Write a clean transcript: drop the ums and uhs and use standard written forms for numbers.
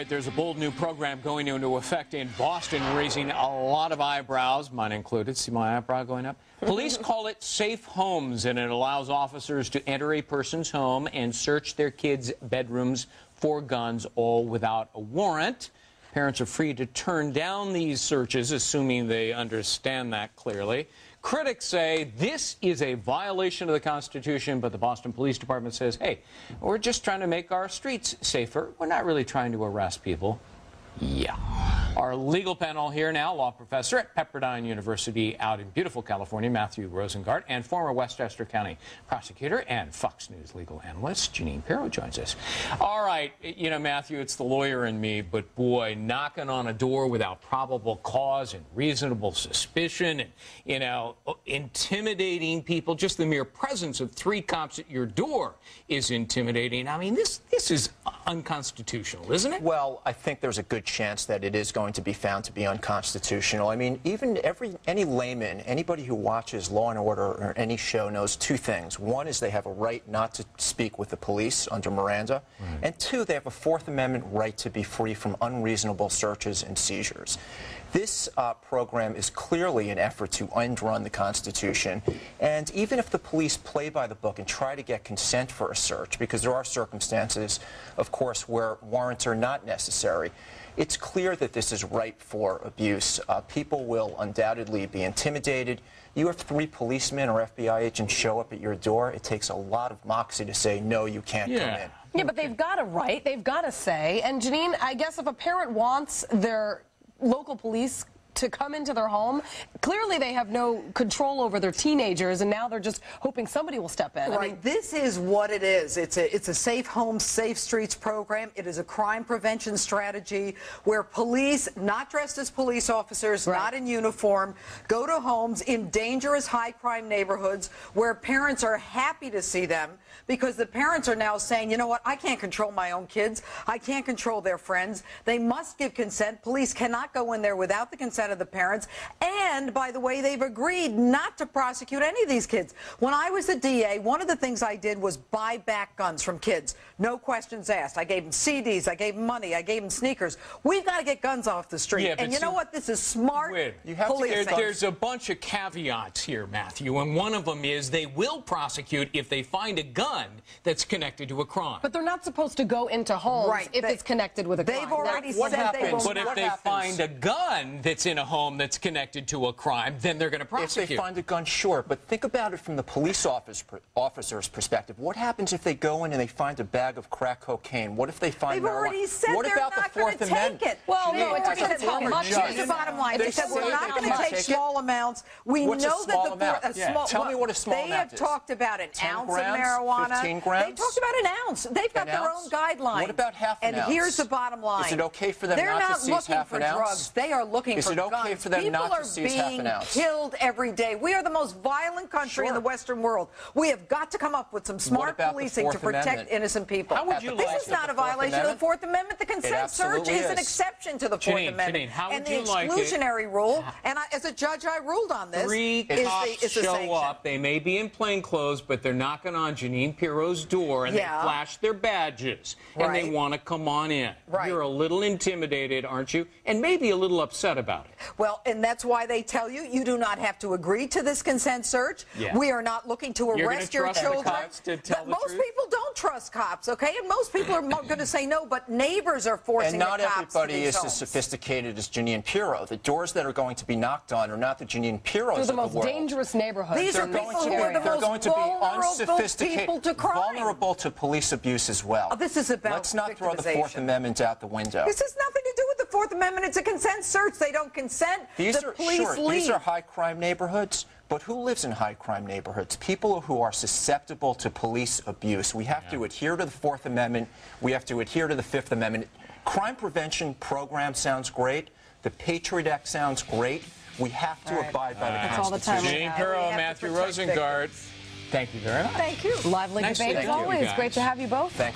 right, there's a bold new program going into effect in Boston, raising a lot of eyebrows, mine included. See my eyebrow going up? Police call it Safe Homes, and it allows officers to enter a person's home and search their kids' bedrooms for guns, all without a warrant. Parents are free to turn down these searches, assuming they understand that clearly. Critics say this is a violation of the Constitution, but the Boston Police Department says, hey, we're just trying to make our streets safer. We're not really trying to arrest people. Yeah. Our legal panel here now, law professor at Pepperdine University out in beautiful California, Matthew Rosengart, and former Westchester County prosecutor and Fox News legal analyst, Jeanine Pirro, joins us. All right, you know, Matthew, it's the lawyer in me, but boy, knocking on a door without probable cause and reasonable suspicion and, you know, intimidating people, just the mere presence of 3 cops at your door is intimidating. I mean, this is unconstitutional, isn't it? Well, I think there's a good chance that it is going to be found to be unconstitutional. I mean, even any layman, anybody who watches Law & Order or any show knows 2 things. One is they have a right not to speak with the police under Miranda, and 2, they have a 4th Amendment right to be free from unreasonable searches and seizures. This program is clearly an effort to end-run the Constitution, and even if the police play by the book and try to get consent for a search, because there are circumstances, of course, where warrants are not necessary, it's clear that this is ripe for abuse. People will undoubtedly be intimidated. You have 3 policemen or FBI agents show up at your door. It takes a lot of moxie to say, no, you can't come in. Yeah, but they've got a right. They've got a say. And, Jeanine, I guess if a parent wants their local police to come into their home, clearly they have no control over their teenagers, and now they're just hoping somebody will step in. Right. I mean, this is what it is. It's a Safe Homes, Safe Streets program. It is a crime prevention strategy where police, not dressed as police officers, not in uniform, go to homes in dangerous high-crime neighborhoods where parents are happy to see them because the parents are now saying, you know what, I can't control my own kids. I can't control their friends. They must give consent. Police cannot go in there without the consent of the parents. And, by the way, they've agreed not to prosecute any of these kids. When I was the DA, one of the things I did was buy back guns from kids. No questions asked. I gave them CDs. I gave them money. I gave them sneakers. We've got to get guns off the street. Yeah, and you know what? This is smart policing. There's a bunch of caveats here, Matthew, and one of them is they will prosecute if they find a gun that's connected to a crime. but they're not supposed to go into homes if it's connected with a crime. They've already What said they will happens? But if they find a gun that's in a home that's connected to a crime, then they're going to prosecute. If they find a gun, sure. But think about it from the police officer's perspective. What happens if they go in and they find a bag of crack cocaine? What if they find They've marijuana? already said what they're about not the going 4th to Amendment? take it. Well, no, it depends how much. Here's the bottom line. They said we're not going to take small amounts. We What's know a small that amount? Tell me what a small amount is. They have talked about an 10 ounce grams, of marijuana. 15 grams? They talked about an ounce. They've got their own guidelines. What about half an ounce? And here's the bottom line. Is it okay for them They're not to seize half an ounce? They're not looking for drugs. They are looking for guns. Is it okay for them not to seize half an ounce? People are being killed every day. We are the most violent country in the Western world. We have got to come up with some smart policing to protect innocent people. How would you This is not a violation of the 4th Amendment. The consent search is an exception to the 4th Amendment. Jeanine, how would and you the like it? exclusionary rule, and as a judge I ruled on this, 3 cops show up. They may be in plain clothes, but they're knocking on Jeanine Pirro's door, and they flash their badges, and they want to come on in. You're a little intimidated, aren't you? And maybe a little upset about it. Well, and that's why they tell you you do not have to agree to this consent search. We are not looking to arrest your children. Most people don't trust cops, okay? And most people are going to say no, but neighbors are forcing the cops to And not everybody is homes. as sophisticated as Jeanine Pirro. The doors that are going to be knocked on are not the Jeanine Pirros of the world. They're the most dangerous neighborhoods. These are people who are the most vulnerable people to crime. Vulnerable to police abuse as well. This is about Let's not throw the 4th Amendment out the window. This has nothing to do with the 4th Amendment. It's a consent search. They don't consent. These the police leave. These are high-crime neighborhoods, but who lives in high-crime neighborhoods? People who are susceptible to police abuse. We have to adhere to the 4th Amendment. We have to adhere to the 5th Amendment. Crime prevention program sounds great. The Patriot Act sounds great. We have to abide by the Constitution. Jeanine Pirro, Matthew Rosengart, thank you very much. Thank you. Lively debate as always. Great to have you both. Thanks.